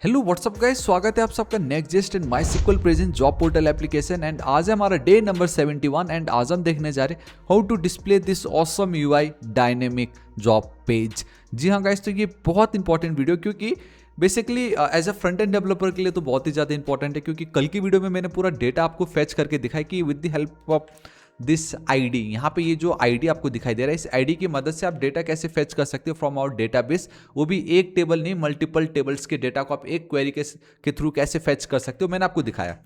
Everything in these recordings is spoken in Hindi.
हेलो व्हाट्सअप गाइस, स्वागत है आप सबका Next JS and MySQL present job portal application. And आज है हमारा डे नंबर 71 एंड आज हम देखने जा रहे हैं how to display this awesome UI dynamic job page. जी हाँ गाइस, तो ये बहुत इंपॉर्टेंट वीडियो क्योंकि basically as a front end developer के लिए तो बहुत ही ज़्यादा इंपॉर्टेंट है, क्योंकि कल की वीडियो में मैंने पूरा डेटा आपको फेच करके दिखाया कि with the help of this ID, यहाँ पे ये जो आईडी आपको दिखाई दे रहा है, इस आईडी की मदद से आप डेटा कैसे फेच कर सकते हो फ्रॉम आवर डेटाबेस। वो भी एक टेबल नहीं, मल्टीपल टेबल्स के डेटा को आप एक क्वेरी के थ्रू कैसे फेच कर सकते हो, मैंने आपको दिखाया।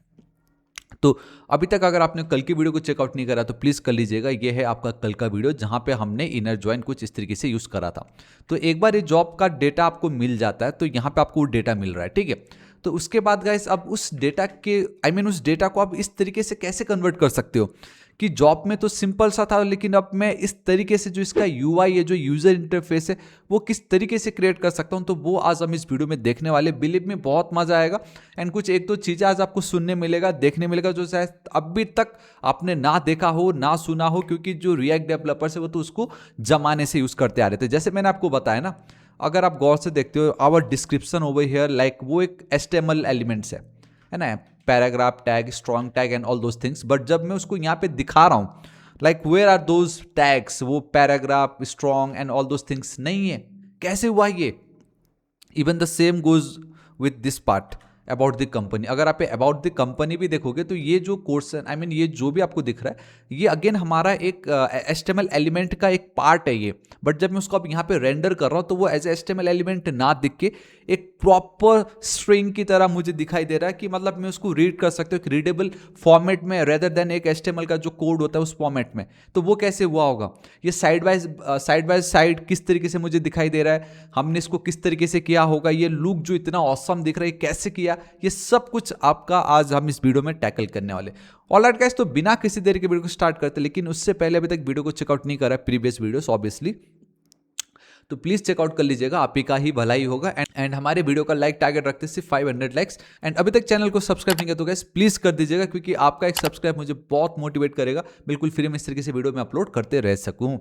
तो अभी तक अगर आपने कल की वीडियो को चेकआउट नहीं करा तो प्लीज़ कर लीजिएगा। ये है आपका कल का वीडियो जहां पे हमने इनर जॉइन कुछ इस तरीके से यूज़ करा था। तो एक बार ये जॉब का डेटा आपको मिल जाता है तो यहाँ पे आपको डेटा मिल रहा है, ठीक है। तो उसके बाद गाइस, अब उस डेटा के उस डेटा को आप इस तरीके से कैसे कन्वर्ट कर सकते हो कि जॉब में तो सिंपल सा था, लेकिन अब मैं इस तरीके से जो इसका यूआई है, जो यूजर इंटरफेस है, वो किस तरीके से क्रिएट कर सकता हूं, तो वो आज हम इस वीडियो में देखने वाले। बिलीव में बहुत मजा आएगा एंड कुछ एक दो चीजें आज आपको सुनने मिलेगा, देखने मिलेगा, जो शायद अभी तक आपने ना देखा हो ना सुना हो, क्योंकि जो रिएक्ट डेवलपर्स है वो तो उसको जमाने से यूज करते आ रहे थे। जैसे मैंने आपको बताया ना, अगर आप गौर से देखते हो our description over here, like वो एक HTML एलिमेंट्स है ना, paragraph tag, strong tag and all those things. But जब मैं उसको यहाँ पे दिखा रहा हूँ, like where are those tags, वो paragraph, strong and all those things नहीं है। कैसे हुआ ये? Even the same goes with this part about the company. अगर आप अबाउट द कंपनी भी देखोगे तो ये जो कोर्स ये जो भी आपको दिख रहा है, ये अगेन हमारा एक HTML एलिमेंट का एक पार्ट है ये। बट जब मैं उसको अब यहाँ पे रेंडर कर रहा हूँ तो वो एज HTML एलिमेंट ना दिख के एक प्रॉपर स्ट्रिंग की तरह मुझे दिखाई दे रहा है, कि मतलब मैं उसको रीड कर सकता हूँ एक रीडेबल फॉर्मेट में, रेदर देन एक HTML का जो कोड होता है उस फॉर्मेट में। तो वो कैसे हुआ होगा? ये साइड बाय साइड किस तरीके से मुझे दिखाई दे रहा है, हमने इसको किस तरीके से किया होगा, ये लुक जो इतना ऑसम दिख रहा है कैसे किया, ये सब कुछ आपका आज हम इस वीडियो में टैकल करने वाले। ऑलराइट गाइस, तो बिना किसी देर के वीडियो को स्टार्ट करते, लेकिन उससे पहले अभी तक वीडियो को चेकआउट नहीं करा प्रीवियस वीडियोस ऑब्वियसली, तो प्लीज चेकआउट कर लीजिएगा, आप ही का ही भलाई होगा। एंड हमारे वीडियो का लाइक टारगेट रखते हैं सिर्फ 500 लाइक्स। एंड अभी तक चैनल को सब्सक्राइब नहीं किया तो गाइस प्लीज कर दीजिएगा, क्योंकि आपका एक सब्सक्राइब मुझे बहुत मोटिवेट करेगा, बिल्कुल फ्री में इस तरीके से वीडियो में अपलोड करते रह सकूं।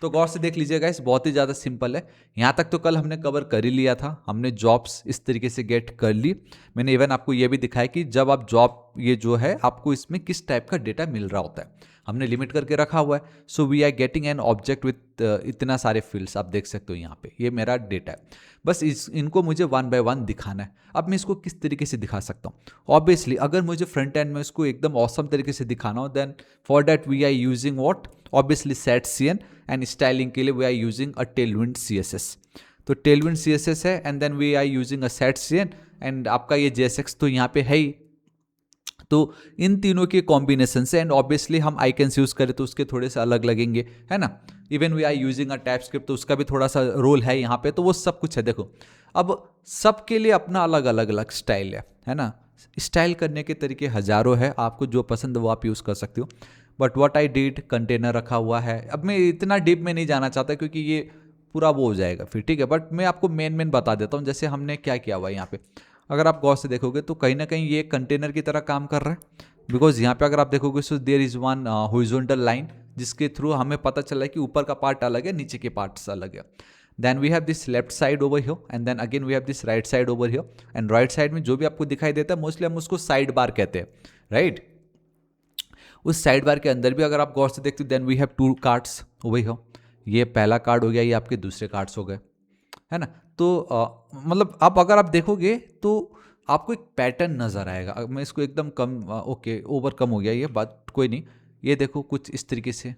तो गौर से देख लीजिएगा, इस बहुत ही ज़्यादा सिंपल है। यहाँ तक तो कल हमने कवर कर ही लिया था, हमने जॉब्स इस तरीके से गेट कर ली। मैंने इवन आपको ये भी दिखाया कि जब आप जॉब ये जो है आपको इसमें किस टाइप का डेटा मिल रहा होता है, हमने लिमिट करके रखा हुआ है। So we are getting an object with इतना सारे फील्ड्स, आप देख सकते हो यहाँ पे, ये मेरा डेटा है। बस इनको मुझे 1 बाय 1 दिखाना है। अब मैं इसको किस तरीके से दिखा सकता हूँ? ऑब्वियसली अगर मुझे फ्रंट एंड में इसको एकदम ऑसम तरीके से दिखाना हो, then for that we are using what, obviously set CN, and styling के लिए we are using a Tailwind CSS। तो टेलविंड CSS है and then we are using a set CN, and आपका ये JSX तो यहाँ पे है ही। तो इन तीनों के कॉम्बिनेशन से, एंड ऑब्वियसली हम आइकन्स यूज करें तो उसके थोड़े से अलग लगेंगे, है ना। Even we are using a TypeScript, तो उसका भी थोड़ा सा रोल है यहाँ पे। तो वो सब कुछ है। देखो, अब सबके लिए अपना अलग अलग स्टाइल है ना। स्टाइल करने के तरीके हजारों है, आपको जो पसंद है वो आप यूज कर सकते हो। But what I did, container रखा हुआ है। अब मैं इतना डीप में नहीं जाना चाहता क्योंकि ये पूरा वो हो जाएगा फिर, ठीक है। बट मैं आपको मेन बता देता हूँ, जैसे हमने क्या किया हुआ है यहाँ पे। अगर आप गौर से देखोगे तो कहीं ना कहीं ये कंटेनर की तरह काम कर रहा है, बिकॉज यहाँ पे अगर आप देखोगे so there is one horizontal line, जिसके थ्रू हमें पता चला है कि ऊपर का पार्ट अलग है, नीचे के पार्ट्स अलग है। Then we have this left side over here and then again we have this right side over here. And right side में जो भी आपको दिखाई देता है मोस्टली हम उसको साइड बार कहते हैं, राइट। उस साइड बार के अंदर भी अगर आप गौर से देखते हो, then we have 2 cards over here. ये पहला कार्ड हो गया, ये आपके दूसरे कार्ड्स हो गए, है ना। तो मतलब अब अगर आप देखोगे तो आपको एक पैटर्न नज़र आएगा। मैं इसको एकदम कम ओके ओवर कम हो गया ये बात, कोई नहीं। ये देखो कुछ इस तरीके से,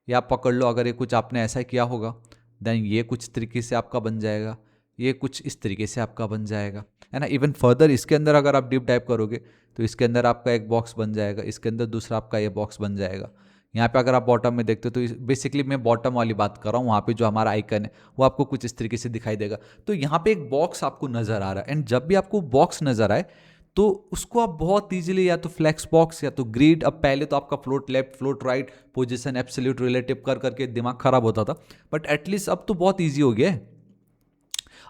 या आप पकड़ लो, अगर ये कुछ आपने ऐसा किया होगा देन ये कुछ तरीके से आपका बन जाएगा, ये कुछ इस तरीके से आपका बन जाएगा, है ना। इवन फर्दर इसके अंदर अगर आप डीप डाइव करोगे तो इसके अंदर आपका एक बॉक्स बन जाएगा, इसके अंदर दूसरा आपका ये बॉक्स बन जाएगा। यहाँ पे अगर आप बॉटम में देखते हो तो बेसिकली मैं बॉटम वाली बात कर रहा हूँ, वहाँ पे जो हमारा आइकन है वो आपको कुछ इस तरीके से दिखाई देगा। तो यहाँ पे एक बॉक्स आपको नज़र आ रहा है, एंड जब भी आपको बॉक्स नज़र आए तो उसको आप बहुत ईजिली या तो फ्लेक्स बॉक्स या तो ग्रिड, अब पहले तो आपका float left float right position absolute relative कर करके दिमाग खराब होता था, बट एटलीस्ट अब तो बहुत ईजी हो गया है।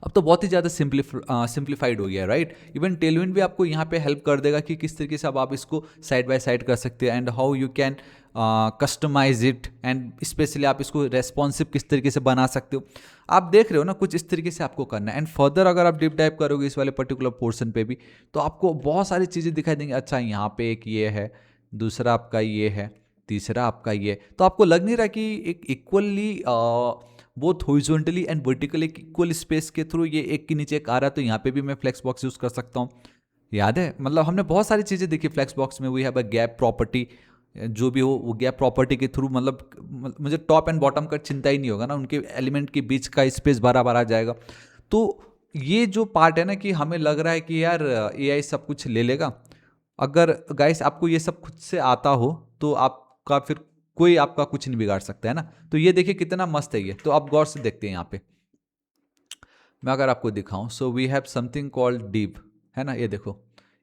अब तो बहुत ही ज़्यादा सिंप्लीफाइड हो गया है, राइट। इवन टेलविंड भी आपको यहाँ पे हेल्प कर देगा कि किस तरीके से अब आप इसको साइड बाय साइड कर सकते हैं, and how you can customise it, and specially आप इसको रेस्पॉन्सिव किस तरीके से बना सकते हो। आप देख रहे हो ना, कुछ इस तरीके से आपको करना है। एंड फर्दर अगर आप डीप डाइव करोगे इस वाले पर्टिकुलर पोर्शन पे भी, तो आपको बहुत सारी चीज़ें दिखाई देंगी। अच्छा, यहाँ पे एक ये है, दूसरा आपका ये है, तीसरा आपका ये, तो आपको लग नहीं रहा कि एक equally both horizontally and vertical एक इक्वल स्पेस के थ्रू ये एक के नीचे एक आ रहा है, तो यहाँ पे भी मैं फ्लेक्स बॉक्स यूज कर सकता हूँ। याद है, मतलब हमने बहुत सारी चीज़ें देखी फ्लेक्स बॉक्स में। We have a gap property, जो भी हो वो गैप प्रॉपर्टी के थ्रू, मतलब मुझे टॉप एंड बॉटम का चिंता ही नहीं होगा ना, उनके एलिमेंट के बीच का स्पेस बराबर आ जाएगा। तो ये जो पार्ट है ना, कि हमें लग रहा है कि यार एआई सब कुछ ले लेगा, अगर गाइस आपको ये सब खुद से आता हो तो आपका फिर कोई आपका कुछ नहीं बिगाड़ सकता है ना। तो ये देखिए कितना मस्त है ये, तो आप गौर से देखते हैं यहाँ पे मैं अगर आपको दिखाऊं, so we have something called deep, है ना। ये देखो,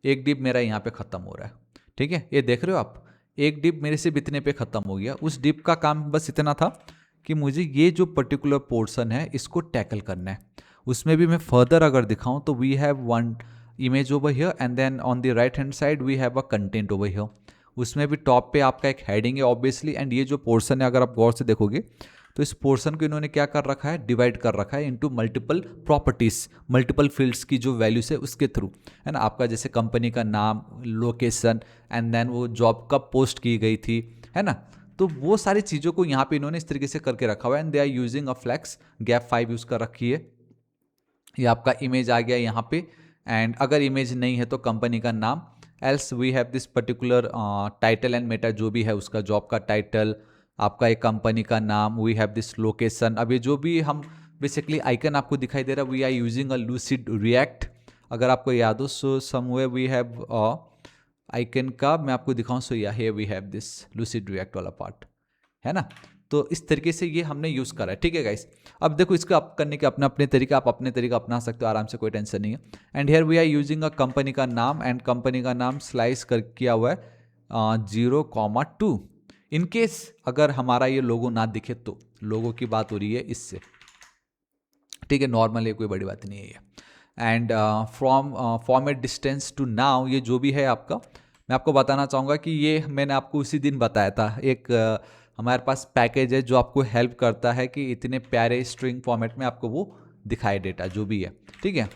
एक डीप मेरा यहाँ पे खत्म हो रहा है, ठीक है, ये देख रहे हो आप, एक डीप मेरे से इतने पे खत्म हो गया। उस डीप का काम बस इतना था कि मुझे ये जो पर्टिकुलर पोर्शन है इसको टैकल करना है। उसमें भी मैं फर्दर अगर दिखाऊं तो we have one image over here, and then on the right hand side we have a content over here. उसमें भी टॉप पे आपका एक हेडिंग है ऑब्वियसली, एंड ये जो पोर्शन है अगर आप गौर से देखोगे तो इस पोर्शन को इन्होंने क्या कर रखा है, डिवाइड कर रखा है into multiple properties, multiple fields की जो वैल्यूज है उसके थ्रू, है ना। आपका जैसे कंपनी का नाम, लोकेशन, एंड देन वो जॉब कब पोस्ट की गई थी, है ना। तो वो सारी चीज़ों को यहाँ पे इन्होंने इस तरीके से करके रखा हुआ है, and they are using a flex gap 5 use कर रखी है। ये आपका इमेज आ गया यहाँ पे, एंड अगर इमेज नहीं है तो कंपनी का नाम, else we have this particular title and meta, जो भी है उसका जॉब का टाइटल, आपका एक कंपनी का नाम, वी हैव दिस लोकेशन। अब ये जो भी हम बेसिकली आइकन आपको दिखाई दे रहा है, we are using a Lucide React, अगर आपको याद हो। So somewhere we have icon का मैं आपको दिखाऊं, सो या here we have this Lucide React वाला पार्ट, है ना। तो इस तरीके से ये हमने यूज़ करा है, ठीक है गाइस। अब देखो इसको आप करने के अपने अपने तरीका, आप अपने तरीका अपना सकते हो आराम से, कोई टेंशन नहीं है। And here we are using a company का नाम, एंड कंपनी का नाम स्लाइस कर किया हुआ है 0,2। इन केस अगर हमारा ये लोगो ना दिखे तो लोगो की बात हो रही है इससे, ठीक है, नॉर्मल है, कोई बड़ी बात नहीं है ये। And from format distance to now, ये जो भी है आपका, मैं आपको बताना चाहूँगा कि ये मैंने आपको उसी दिन बताया था। एक हमारे पास पैकेज है जो आपको हेल्प करता है कि इतने प्यारे स्ट्रिंग फॉर्मेट में आपको वो दिखाए डेटा जो भी है, ठीक है।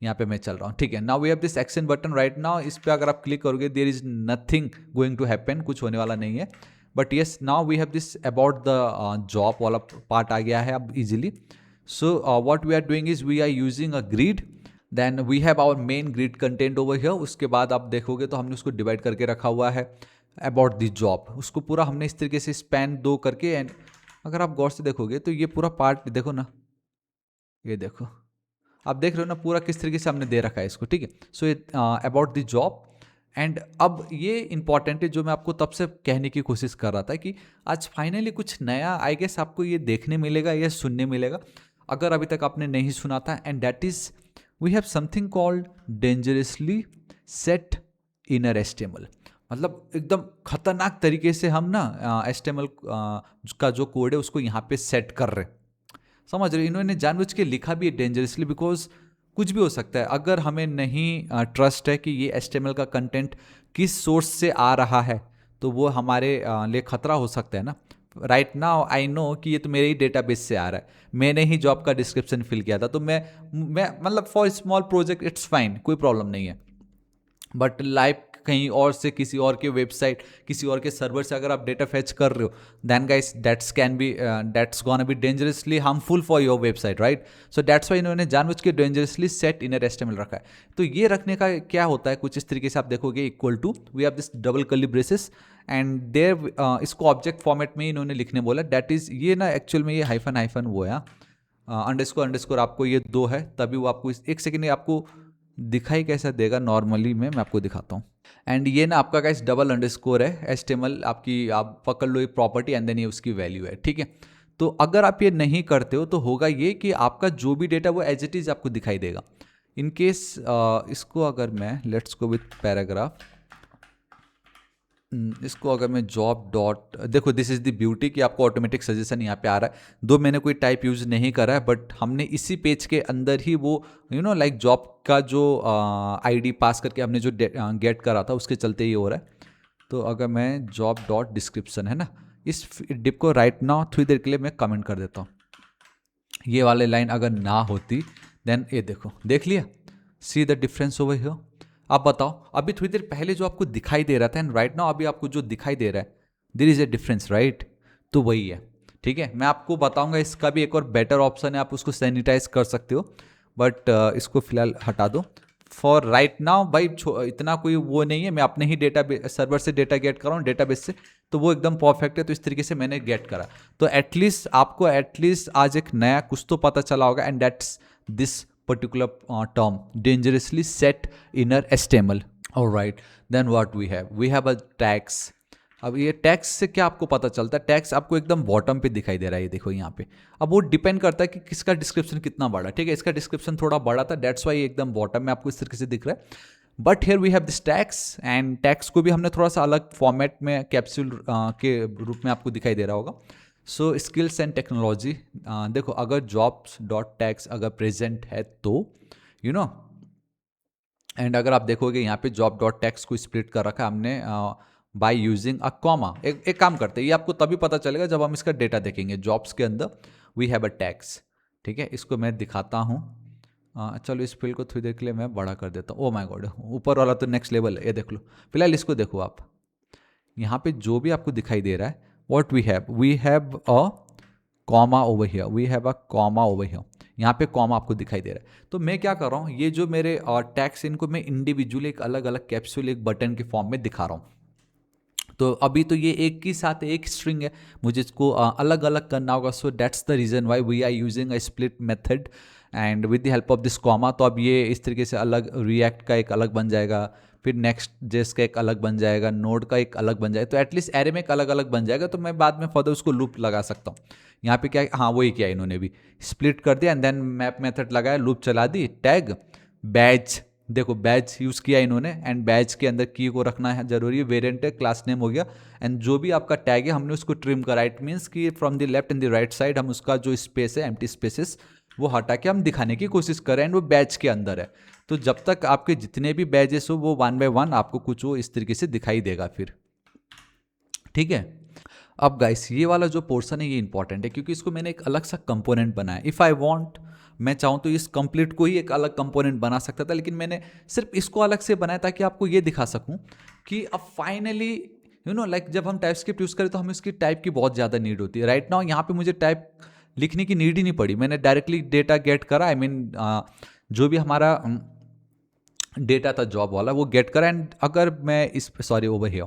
यहाँ पे मैं चल रहा हूँ, ठीक है। Now we have this action button right now, इस पर अगर आप क्लिक करोगे there is nothing going to happen, कुछ होने वाला नहीं है। But yes, now we have this about the job वाला पार्ट आ गया है अब easily. So what we are doing is we are using a grid, then we have our main grid content over here. उसके बाद आप देखोगे तो हमने उसको डिवाइड करके रखा हुआ है अबाउट द जॉब, उसको पूरा हमने इस तरीके से स्पैन 2 करके, एंड अगर आप गौर से देखोगे तो ये पूरा पार्ट देखो ना, ये देखो, आप देख रहे हो ना पूरा किस तरीके से हमने दे रखा है इसको, ठीक है। सो ये अबाउट द जॉब, एंड अब ये इंपॉर्टेंट है जो मैं आपको तब से कहने की कोशिश कर रहा था कि आज फाइनली कुछ नया आई गेस आपको ये देखने मिलेगा या सुनने मिलेगा, अगर अभी तक आपने नहीं सुना था। And that is we have something called dangerously set inner HTML, मतलब एकदम खतरनाक तरीके से हम ना एस्टेमल का जो कोड है उसको यहाँ पे सेट कर रहे, समझ रहे। इन्होंने जानबूझ के लिखा भी है डेंजरसली, बिकॉज कुछ भी हो सकता है। अगर हमें नहीं ट्रस्ट है कि ये एस्टेमल का कंटेंट किस सोर्स से आ रहा है, तो वो हमारे लिए खतरा हो सकता है ना। राइट नाउ आई नो कि ये तो मेरे ही डेटाबेस से आ रहा है, मैंने ही जॉब का डिस्क्रिप्शन फिल किया था, तो मैं मतलब for small project it's fine, कोई प्रॉब्लम नहीं है। बट लाइव कहीं और से, किसी और के वेबसाइट, किसी और के सर्वर से अगर आप डेटा फेच कर रहे हो, then guys that's gonna be dangerously harmful for your website, right. So that's why इन्होंने जानबूझ के डेंजरसली सेट इनर एस्टेमल रखा है। तो ये रखने का क्या होता है, कुछ इस तरीके से आप देखोगे, equal to we have this double curly braces, and there इसको ऑब्जेक्ट फॉर्मेट में इन्होंने लिखने बोला, दैट इज ये ना एक्चुअल में ये हाइफन वो है, अंडरस्कोर आपको ये 2 है, तभी वो आपको एक सेकेंड में आपको दिखाई कैसा देगा, नॉर्मली मैं आपको दिखाता हूँ। एंड ये ना आपका गाइस डबल अंडरस्कोर है, एस्टेमल आपकी, आप पकड़ लो ये प्रॉपर्टी, एंड देन ये उसकी वैल्यू है, ठीक है। तो अगर आप ये नहीं करते हो तो होगा ये कि आपका जो भी डेटा वो एज इट इज आपको दिखाई देगा। इन केस इसको अगर मैं लेट्स गो विथ पैराग्राफ, इसको अगर मैं जॉब डॉट, देखो दिस इज़ द ब्यूटी कि आपको ऑटोमेटिक सजेशन यहाँ पे आ रहा है, दो मैंने कोई टाइप यूज़ नहीं करा है, बट हमने इसी पेज के अंदर ही वो लाइक जॉब का जो आईडी पास करके हमने जो गेट करा था उसके चलते ये हो रहा है। तो अगर मैं जॉब डॉट डिस्क्रिप्शन है ना, इस डिप को राइट नाउ थोड़ी देर के लिए मैं कमेंट कर देता हूँ। ये वाले लाइन अगर ना होती देन ये देखो, देख लिया, see the difference over here. आप बताओ, अभी थोड़ी देर पहले जो आपको दिखाई दे रहा था एंड राइट नाउ अभी आपको जो दिखाई दे रहा है, there is a difference, right? तो वही है, ठीक है। मैं आपको बताऊंगा इसका भी एक और बेटर ऑप्शन है, आप उसको सैनिटाइज कर सकते हो, बट इसको फिलहाल हटा दो फॉर राइट नाउ। भाई इतना कोई वो नहीं है, मैं अपने ही डेटा सर्वर से डेटा गेट कर रहा हूँ, डेटाबेस से, तो वो एकदम परफेक्ट है। तो इस तरीके से मैंने गेट करा, तो एटलीस्ट आपको एटलीस्ट आज एक नया कुछ तो पता चला होगा, and that's this particular term, dangerously set inner HTML. All right, then what we have a tags. अब ये टैक्स से क्या आपको पता चलता है? टैक्स आपको एकदम बॉटम पे दिखाई दे रहा है, ये देखो यहाँ पे। अब वो डिपेंड करता है कि किसका डिस्क्रिप्शन कितना बड़ा, ठीक है। इसका डिस्क्रिप्शन थोड़ा बड़ा था, दैट्स वाई एकदम बॉटम में आपको इस तरीके से दिख रहा है। But here we have this text, and text को भी हमने थोड़ा सा अलग फॉर्मेट में कैप्सूल के रूप में आपको दिखाई दे रहा होगा। सो स्किल्स एंड टेक्नोलॉजी, देखो अगर जॉब्स डॉट टैक्स अगर प्रेजेंट है तो एंड अगर आप देखोगे यहाँ पे जॉब डॉट टैक्स को स्प्लिट कर रखा है हमने बाय यूजिंग अ कॉमा। एक काम करते हैं, ये आपको तभी पता चलेगा जब हम इसका डेटा देखेंगे। जॉब्स के अंदर वी हैव अ टैक्स, ठीक है। इसको मैं दिखाता हूँ, चलो इस फील्ड को थोड़ी देर के लिए मैं बड़ा कर देता हूँ। ओ माय गॉड, ऊपर वाला तो नेक्स्ट लेवल है, ये देख लो। फिलहाल इसको देखो आप, यहाँ पे जो भी आपको दिखाई दे रहा है, what we have a comma over here, we have a comma over here, यहाँ पे कॉमा आपको दिखाई दे रहा है। तो मैं क्या कर रहा हूँ, ये जो मेरे टैक्स इनको मैं इंडिविजुअली एक अलग अलग कैप्सूल एक बटन के फॉर्म में दिखा रहा हूँ। तो अभी तो ये एक ही साथ एक स्ट्रिंग है, मुझे इसको अलग अलग करना होगा। So that's the reason why we are using a split method and with the help of this comma. तो अब ये इस तरीके से अलग, रिएक्ट का एक अलग बन जाएगा, फिर नेक्स्ट जेस का एक अलग बन जाएगा, नोड का एक अलग बन जाएगा, तो एटलीस्ट एरे में एक अलग अलग बन जाएगा। तो मैं बाद में फर्दर उसको लूप लगा सकता हूँ। यहाँ पे क्या, हाँ वही किया इन्होंने भी, स्प्लिट कर दिया एंड देन मैप मेथड लगाया, लूप चला दी, टैग बैच, देखो बैच यूज़ किया इन्होंने, एंड बैच के अंदर की को रखना है जरूरी है, वेरिएंट है, क्लास नेम हो गया, एंड जो भी आपका टैग है हमने उसको ट्रिम करा। इट मीन्स कि from the left and the right side हम उसका जो स्पेस है, एम्प्टी स्पेसेस, वो हटा के हम दिखाने की कोशिश करें, एंड वो बैच के अंदर है। तो जब तक आपके जितने भी बैचेस हो वो वन बाय वन आपको कुछ वो इस तरीके से दिखाई देगा फिर, ठीक है। अब गाइस ये वाला जो पोर्शन है ये इंपॉर्टेंट है, क्योंकि इसको मैंने एक अलग सा कंपोनेंट बनाया। इफ़ आई वांट, मैं चाहूँ तो इस कंप्लीट को ही एक अलग कंपोनेंट बना सकता था, लेकिन मैंने सिर्फ इसको अलग से बनाया ताकि आपको ये दिखा सकूँ कि अब फाइनली लाइक जब हम टाइपस्क्रिप्ट यूज़ करें तो हमें इसकी टाइप की बहुत ज़्यादा नीड होती है। राइट नाउ यहाँ पे मुझे टाइप लिखने की नीड ही नहीं पड़ी, मैंने डायरेक्टली डेटा गेट करा। आई मीन जो भी हमारा डेटा था जॉब वाला वो गेट करा, एंड अगर मैं इस पे, सॉरी ओवर हियर,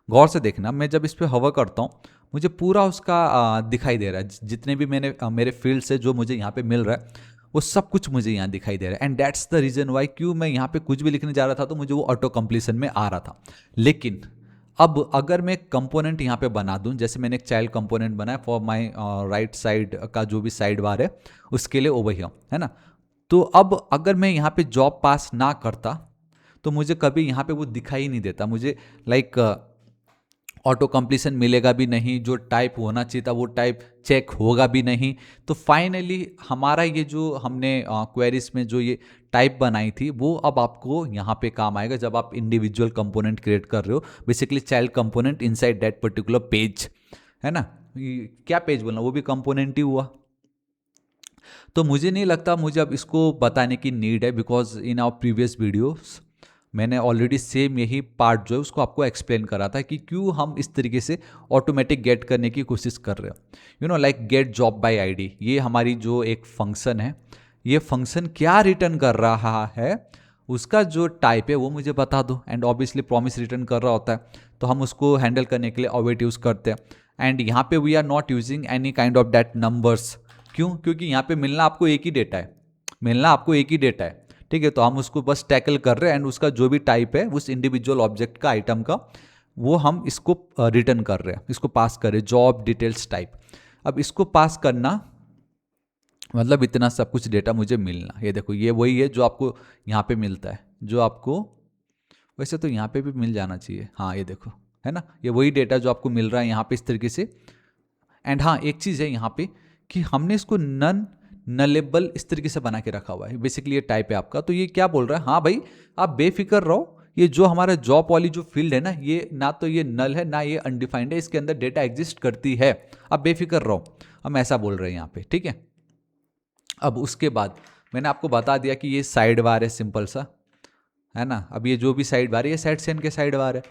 गौर से देखना, मैं जब इस पर हवर करता हूँ मुझे पूरा उसका दिखाई दे रहा है, जितने भी मेरे फील्ड से जो मुझे यहाँ पे मिल रहा है वो सब कुछ मुझे यहाँ दिखाई दे रहा है। And that's the reason Y, क्यों मैं यहाँ पे कुछ भी लिखने जा रहा था तो मुझे वो ऑटो कंप्लीशन में आ रहा था। लेकिन अब अगर मैं कंपोनेंट यहाँ पे बना दूँ, जैसे मैंने एक चाइल्ड कंपोनेंट बनाया फॉर माई राइट साइड का जो भी साइड बार है उसके लिए ओवर हियर, है ना। तो अब अगर मैं यहाँ पे जॉब पास ना करता तो मुझे कभी यहाँ पे वो दिखाई नहीं देता, मुझे लाइक ऑटो कंप्लीशन मिलेगा भी नहीं, जो टाइप होना चाहिए था वो टाइप चेक होगा भी नहीं। तो फाइनली हमारा ये जो हमने क्वेरीज में जो ये टाइप बनाई थी वो अब आपको यहाँ पे काम आएगा जब आप इंडिविजुअल कंपोनेंट क्रिएट कर रहे हो, basically child component inside that particular page, है ना। क्या पेज बोलना, वो भी कंपोनेंट ही हुआ। तो मुझे नहीं लगता मुझे अब इसको बताने की नीड है, because in our previous videos मैंने ऑलरेडी सेम यही पार्ट जो है उसको आपको एक्सप्लेन करा था कि क्यों हम इस तरीके से ऑटोमेटिक गेट करने की कोशिश कर रहे हो। Like get job by ID, ये हमारी जो एक फंक्शन है, ये फंक्शन क्या रिटर्न कर रहा है, उसका जो टाइप है वो मुझे बता दो। एंड ऑब्वियसली प्रॉमिस रिटर्न कर रहा होता है तो हम उसको हैंडल करने के लिए अवेट यूज़ करते हैं। एंड यहाँ पे we are not using any kind of that numbers, क्यों? क्योंकि यहाँ पे मिलना आपको एक ही डेटा है, मिलना आपको एक ही डेटा है, ठीक है। तो हम उसको बस टैकल कर रहे हैं, एंड उसका जो भी टाइप है उस इंडिविजुअल ऑब्जेक्ट का, आइटम का, वो हम इसको रिटर्न कर रहे हैं, इसको पास कर रहे हैं, जॉब डिटेल्स टाइप। अब इसको पास करना मतलब इतना सब कुछ डेटा मुझे मिलना, ये देखो ये वही है जो आपको यहाँ पे मिलता है, जो आपको वैसे तो यहाँ पे भी मिल जाना चाहिए। हाँ ये देखो, है ना, ये वही डेटा जो आपको मिल रहा है यहाँ पे इस तरीके से। एंड हाँ, एक चीज़ है यहाँ पे कि हमने इसको नन नलेबल इस तरीके से बना के रखा हुआ है, बेसिकली ये टाइप है आपका। तो ये क्या बोल रहा है, हाँ भाई आप बेफिक्र रहो, ये जो हमारा जॉब वाली जो फील्ड है ना, ये ना तो ये नल है ना ये अनडिफाइंड है, इसके अंदर डेटा एग्जिस्ट करती है, आप बेफिक्र रहो, हम ऐसा बोल रहे हैं यहाँ पे, ठीक है। अब उसके बाद मैंने आपको बता दिया कि ये साइड बार है, सिंपल सा, है ना। अब ये जो भी साइड बार है ये सेट सीन के साइड बार है,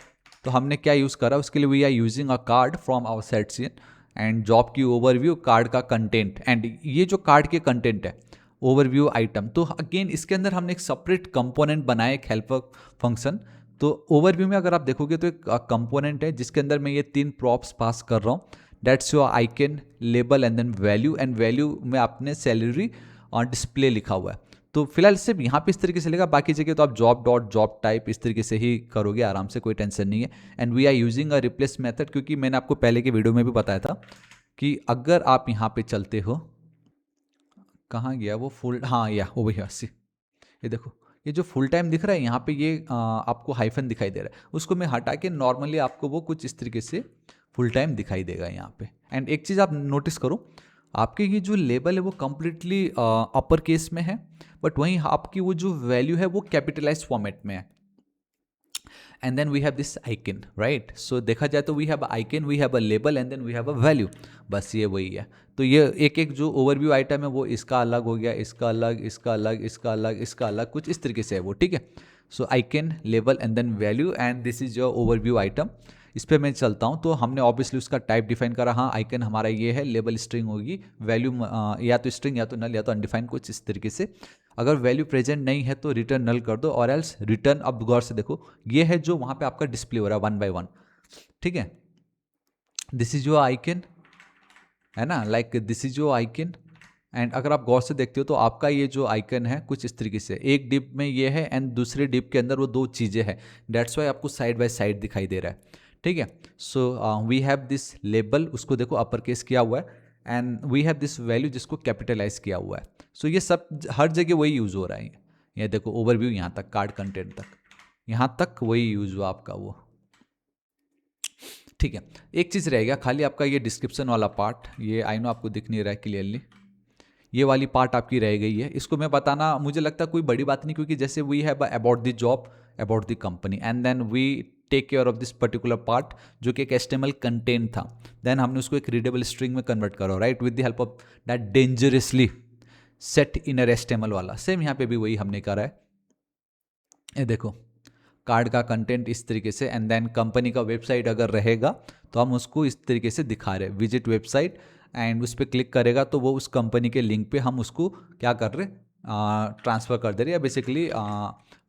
तो हमने क्या यूज़ करा उसके लिए, we are using a card from our shadcn and job की ओवरव्यू, कार्ड का कंटेंट, एंड ये जो कार्ड के कंटेंट है ओवरव्यू आइटम, तो अगेन इसके अंदर हमने एक सेपरेट कंपोनेंट बनाया, एक हेल्पर फंक्शन। तो ओवरव्यू में अगर आप देखोगे तो एक कंपोनेंट है जिसके अंदर मैं ये 3 प्रॉप्स पास कर रहा हूँ, that's your icon, label and then value, and value में आपने सैलरी और डिस्प्ले लिखा हुआ है। तो फिलहाल सिर्फ यहाँ पे इस तरीके से लेगा, बाकी जगह तो आप जॉब डॉट जॉब टाइप इस तरीके से ही करोगे आराम से, कोई टेंशन नहीं है। And we are using a replace method, क्योंकि मैंने आपको पहले के वीडियो में भी बताया था कि अगर आप यहाँ पे चलते हो, कहाँ गया वो फुल, हाँ या वो भैया सी, ये देखो ये जो फुल टाइम दिख रहा है यहाँ पे ये आपको हाइफन दिखाई दे रहा है, उसको मैं हटा के नॉर्मली आपको वो कुछ इस तरीके से फुल टाइम दिखाई देगा यहाँ पे। एंड एक चीज़ आप नोटिस करो, आपके ये जो लेबल है वो कम्प्लीटली अपर केस में है, बट वहीं आपकी वो जो वैल्यू है वो कैपिटलाइज फॉर्मेट में है। And then we have this icon, right. So देखा जाए तो we have icon, we have a label and then we have a value, बस ये वही है। तो ये एक एक जो ओवरव्यू आइटम है वो इसका अलग हो गया, इसका अलग, इसका अलग, इसका अलग, इसका अलग, कुछ इस तरीके से है वो, ठीक है। So icon, label and then value, and this is your overview item. इस पर मैं चलता हूँ, तो हमने ऑब्वियसली उसका टाइप डिफाइन करा, हाँ आइकन हमारा ये है, लेबल स्ट्रिंग होगी, वैल्यू या तो स्ट्रिंग या तो नल या तो अनडिफाइंड, कुछ इस तरीके से। अगर वैल्यू प्रेजेंट नहीं है तो रिटर्न नल कर दो, और एल्स रिटर्न, अब गौर से देखो ये है जो वहाँ पे आपका डिस्प्ले हो रहा है 1 by 1, ठीक है। दिस इज योर आइकन, है ना, like this is your icon. And अगर आप गौर से देखते हो तो आपका ये जो आइकन है कुछ इस तरीके से, एक डिप में ये है एंड दूसरे डिप के अंदर वो 2 चीज़ें हैं, डेट्स वाई आपको साइड बाय साइड दिखाई दे रहा है, ठीक है। So we have this label, उसको देखो अपर केस किया हुआ है, and we have this value जिसको कैपिटलाइज किया हुआ है। सो ये सब हर जगह वही यूज़ हो रहा है, ये देखो ओवरव्यू यहाँ तक, कार्ड कंटेंट तक, यहाँ तक वही यूज़ हुआ आपका वो, ठीक है। एक चीज़ रहेगा खाली आपका ये डिस्क्रिप्शन वाला पार्ट, ये आई नो आपको दिख नहीं रहा है क्लियरली, ये वाली पार्ट आपकी रह गई है, इसको मैं बताना मुझे लगता है कोई बड़ी बात नहीं, क्योंकि जैसे we have about the job, about the company, and then we take care of this particular part जो कि एक HTML कंटेंट था, देन हमने उसको एक रीडेबल स्ट्रिंग में कन्वर्ट करा, right, with the help of that dangerously set inner HTML वाला। सेम यहाँ पे भी वही हमने करा है, ये देखो कार्ड का कंटेंट इस तरीके से, एंड देन कंपनी का वेबसाइट अगर रहेगा तो हम उसको इस तरीके से दिखा रहे, विजिट वेबसाइट, एंड उस पर क्लिक करेगा तो वो उस कंपनी के लिंक पे हम उसको क्या कर रहे, ट्रांसफ़र कर दे रहे, या बेसिकली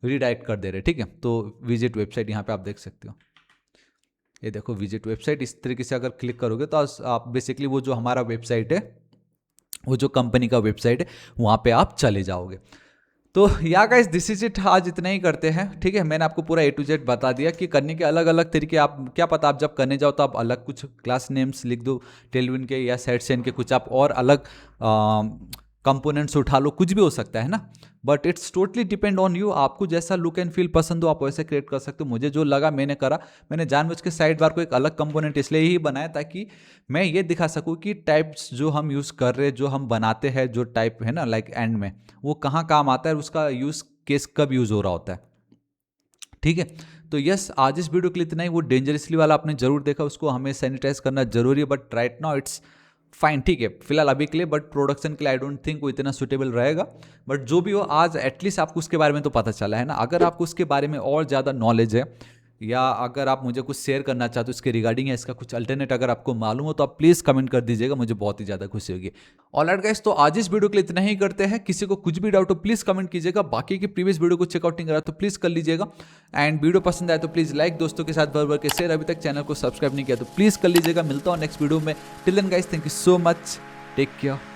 रीडायरेक्ट कर दे रहे, ठीक है। तो विजिट वेबसाइट यहाँ पे आप देख सकते हो, ये देखो विजिट वेबसाइट, इस तरीके से अगर क्लिक करोगे तो आप बेसिकली वो जो हमारा वेबसाइट है, वो जो कंपनी का वेबसाइट है वहाँ पे आप चले जाओगे। तो या गाइस दिस इज इट, आज इतना ही करते हैं, ठीक है। मैंने आपको पूरा A to Z बता दिया कि करने के अलग अलग तरीके, आप क्या पता आप जब करने जाओ तो आप अलग कुछ क्लास नेम्स लिख दो टेलविन के या सेट सेन के, कुछ आप और अलग कंपोनेंट्स उठा लो, कुछ भी हो सकता है ना, but it's totally depend on you, आपको जैसा लुक एंड फील पसंद हो आप वैसे क्रिएट कर सकते हो। मुझे जो लगा मैंने करा, मैंने जानबूझ के साइड बार को एक अलग कंपोनेंट इसलिए ही बनाया ताकि मैं ये दिखा सकूँ कि टाइप्स जो हम यूज़ कर रहे, जो हम बनाते हैं, जो टाइप है ना लाइक एंड में, वो कहाँ काम आता है, उसका यूज़ केस कब यूज़ हो रहा होता है, ठीक है। तो यस, आज इस वीडियो के लिए इतना ही। वो डेंजरसली वाला आपने जरूर देखा, उसको हमें सैनिटाइज करना जरूरी है, but right now it's fine, ठीक है फिलहाल अभी के लिए, बट प्रोडक्शन के लिए आई डोंट थिंक वो इतना सुटेबल रहेगा। बट जो भी हो, आज एटलीस्ट आपको उसके बारे में तो पता चला है ना। अगर आपको उसके बारे में और ज़्यादा नॉलेज है, या अगर आप मुझे कुछ शेयर करना चाहते हो इसके रिगार्डिंग, या इसका कुछ अल्टरनेट अगर आपको मालूम हो तो आप प्लीज़ कमेंट कर दीजिएगा, मुझे बहुत ही ज़्यादा खुशी होगी। ऑलराइट गाइस, तो आज इस वीडियो के लिए इतना ही करते हैं। किसी को कुछ भी डाउट हो प्लीज़ कमेंट कीजिएगा, बाकी की प्रीवियस वीडियो को चेकआउट नहीं करा तो प्लीज़ कर लीजिएगा, एंड वीडियो पसंद आए तो प्लीज़ लाइक, दोस्तों के साथ भर के शेयर, अभी तक चैनल को सब्सक्राइब नहीं किया तो प्लीज़ कर लीजिएगा। मिलता हूँ नेक्स्ट वीडियो में, till then guys, thank you so much, take care.